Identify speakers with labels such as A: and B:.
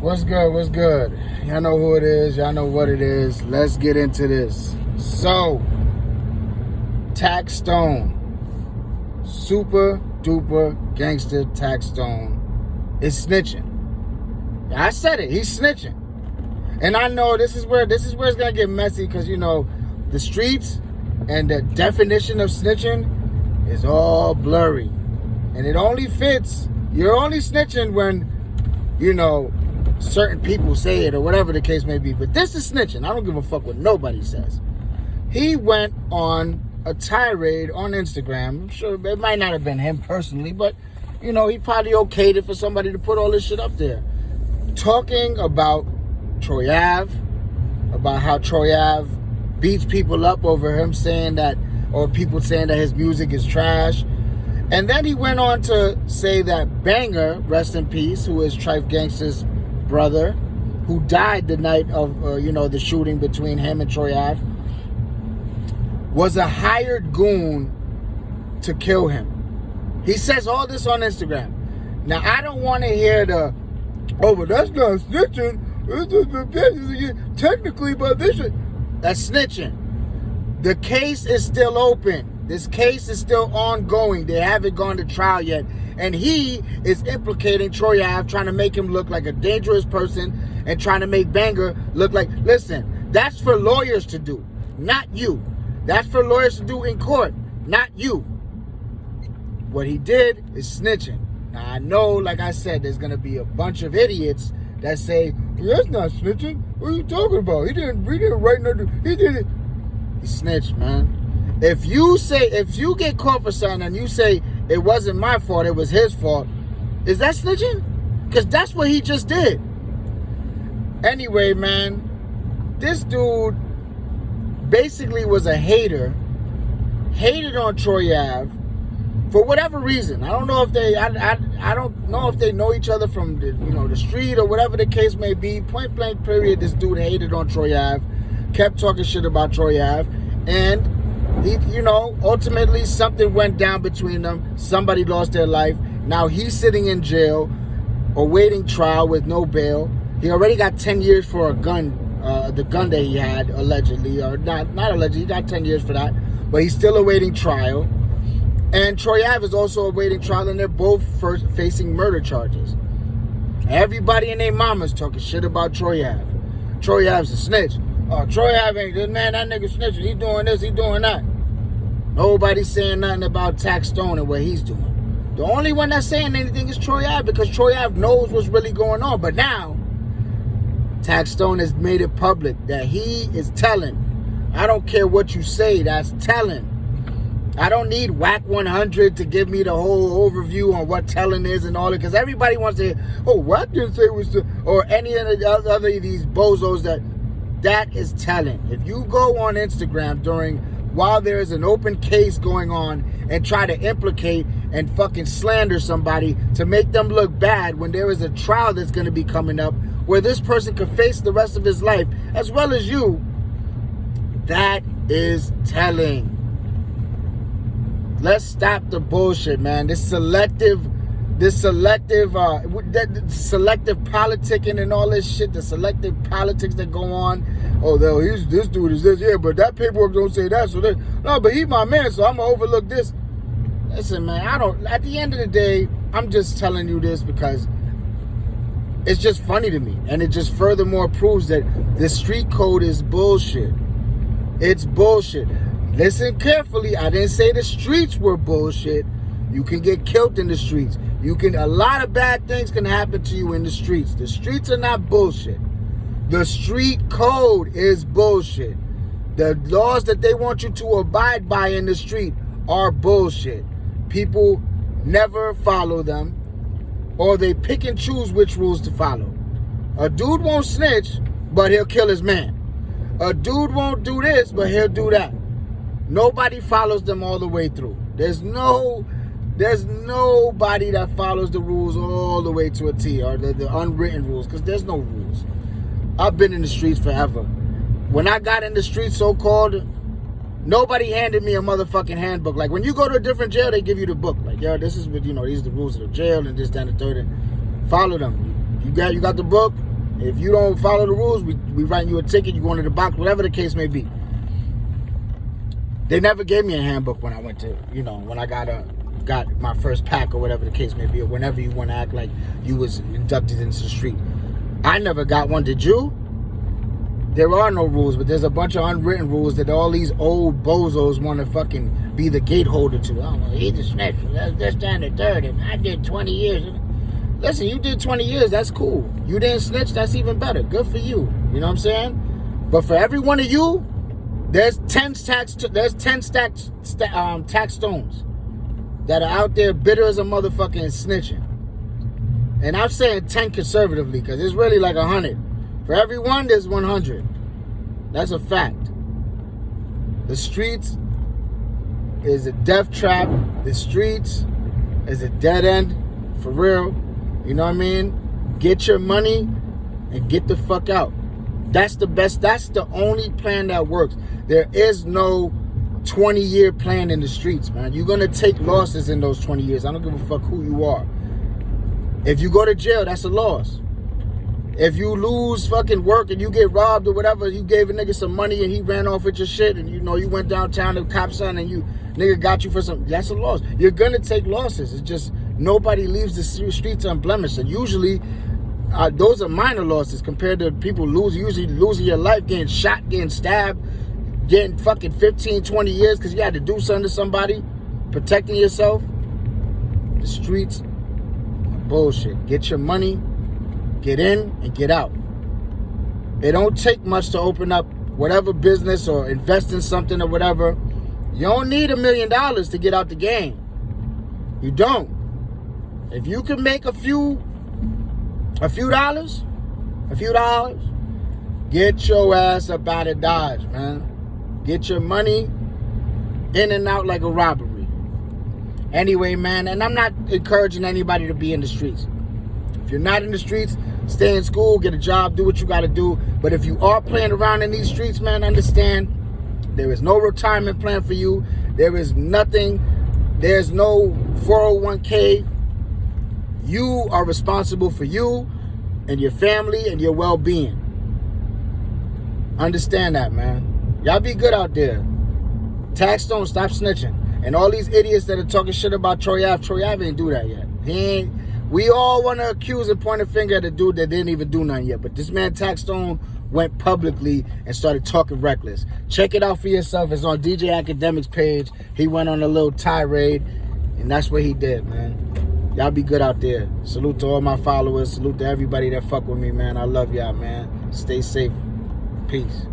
A: What's good? What's good? Y'all know who it is. Y'all know what it is. Let's get into this. So, Tax Stone, super duper gangster Tax Stone is snitching. I said it. He's snitching, and I know this is where it's gonna get messy because you know the streets and the definition of snitching is all blurry, and it only fits. You're only snitching when you know certain people say it or whatever the case may be. But this is snitching. I don't give a fuck what nobody says. He went on a tirade on Instagram. I'm sure it might not have been him personally, but you know, he probably okayed it for somebody to put all this shit up there. Talking about Troy Ave, about how Troy Ave beats people up over him saying that, or people saying that his music is trash. And then he went on to say that Banger, rest in peace, who is Trife Gangsta's brother, who died the night of the shooting between him and Troy Ave, was a hired goon to kill him. He says all this on Instagram. Now I don't want to hear the, oh, but that's not snitching. Technically, but this is, that's snitching. The case is still open. This case is still ongoing. They haven't gone to trial yet. And he is implicating Troy Ave, trying to make him look like a dangerous person and trying to make Banger look like, listen, that's for lawyers to do, not you. That's for lawyers to do in court, not you. What he did is snitching. Now, I know, like I said, there's going to be a bunch of idiots that say, well, that's not snitching. What are you talking about? He didn't write nothing. He did it. He snitched, man. If you get caught for something and you say, it wasn't my fault, it was his fault, is that snitching? Because that's what he just did. Anyway, man, this dude basically was a hated on Troy Ave for whatever reason. I don't know if they, I don't know if they know each other from the street or whatever the case may be. Point blank period, this dude hated on Troy Ave, kept talking shit about Troy Ave, and he, ultimately something went down between them. Somebody lost their life. Now he's sitting in jail, awaiting trial with no bail. He already got 10 years for a gun, the gun that he had, allegedly, or not allegedly. He got 10 years for that, but he's still awaiting trial. And Troy Ave is also awaiting trial, and they're both facing murder charges. Everybody and their mama's talking shit about Troy Ave. Troy Ave's a snitch. Oh, Troy Ave ain't good, man. That nigga snitching. He doing this, he doing that. Nobody's saying nothing about Tax Stone and what he's doing. The only one that's saying anything is Troy Ave, because Troy Ave knows what's really going on. But now, Tax Stone has made it public that he is telling. I don't care what you say, that's telling. I don't need Whack 100 to give me the whole overview on what telling is and all that, because everybody wants to hear, oh, Whack didn't say it was, or any of the other of these bozos that is telling. If you go on Instagram while there is an open case going on and try to implicate and fucking slander somebody to make them look bad when there is a trial that's going to be coming up where this person could face the rest of his life as well as you, that is telling. Let's stop the bullshit, man. This selective politicking and all this shit, the selective politics that go on. Oh, this dude is this, yeah, but that paperwork don't say that, so no, but he's my man, so I'm gonna overlook this. Listen, man, at the end of the day, I'm just telling you this because it's just funny to me, and it just furthermore proves that the street code is bullshit. It's bullshit. Listen carefully, I didn't say the streets were bullshit. You can get killed in the streets. A lot of bad things can happen to you in the streets. The streets are not bullshit. The street code is bullshit. The laws that they want you to abide by in the street are bullshit. People never follow them, or they pick and choose which rules to follow. A dude won't snitch, but he'll kill his man. A dude won't do this, but he'll do that. Nobody follows them all the way through. There's nobody that follows the rules all the way to a T, or the unwritten rules, because there's no rules. I've been in the streets forever. When I got in the streets, so-called, nobody handed me a motherfucking handbook. Like, when you go to a different jail, they give you the book. Like, yo, this is what, these are the rules of the jail, and this, that, and the third. And follow them. You got the book? If you don't follow the rules, we write you a ticket, you go into the box, whatever the case may be. They never gave me a handbook when I went to, when I got my first pack or whatever the case may be, or whenever you want to act like you was inducted into the street. I never got one. Did you? There are no rules, but there's a bunch of unwritten rules that all these old bozos want to fucking be the gate holder to. Oh, well, he's a snitch. That's down to third, and I did 20 years. Listen, you did 20 years. That's cool. You didn't snitch. That's even better. Good for you. You know what I'm saying? But for every one of you, there's 10 tax stones that are out there bitter as a motherfucker and snitching. And I'm saying 10 conservatively because it's really like 100. For every one, there's 100. That's a fact. The streets is a death trap. The streets is a dead end. For real. You know what I mean? Get your money and get the fuck out. That's the best. That's the only plan that works. There is no 20-year plan in the streets, man. You're going to take losses in those 20 years. I don't give a fuck who you are. If you go to jail, that's a loss. If you lose fucking work and you get robbed or whatever, you gave a nigga some money and he ran off with your shit and you went downtown to cop son and nigga got you for some, that's a loss. You're going to take losses. It's just nobody leaves the streets unblemished. And usually those are minor losses compared to people usually losing your life, getting shot, getting stabbed, getting fucking 15, 20 years because you had to do something to somebody, protecting yourself. The streets are bullshit. Get your money. Get in and get out. It don't take much to open up whatever business or invest in something or whatever. You don't need $1 million to get out the game. You don't. If you can make a few dollars, get your ass up out of Dodge, man. Get your money in and out like a robbery. Anyway, man, and I'm not encouraging anybody to be in the streets. If you're not in the streets, stay in school, get a job, do what you got to do. But if you are playing around in these streets, man, understand there is no retirement plan for you. There is nothing. There's no 401k. You are responsible for you and your family and your well-being. Understand that, man. Y'all be good out there. Tax don't stop snitching. And all these idiots that are talking shit about Troy Ave ain't do that yet. He ain't. We all want to accuse and point a finger at a dude that didn't even do nothing yet. But this man, Tax Stone, went publicly and started talking reckless. Check it out for yourself. It's on DJ Academic's page. He went on a little tirade, and that's what he did, man. Y'all be good out there. Salute to all my followers. Salute to everybody that fuck with me, man. I love y'all, man. Stay safe. Peace.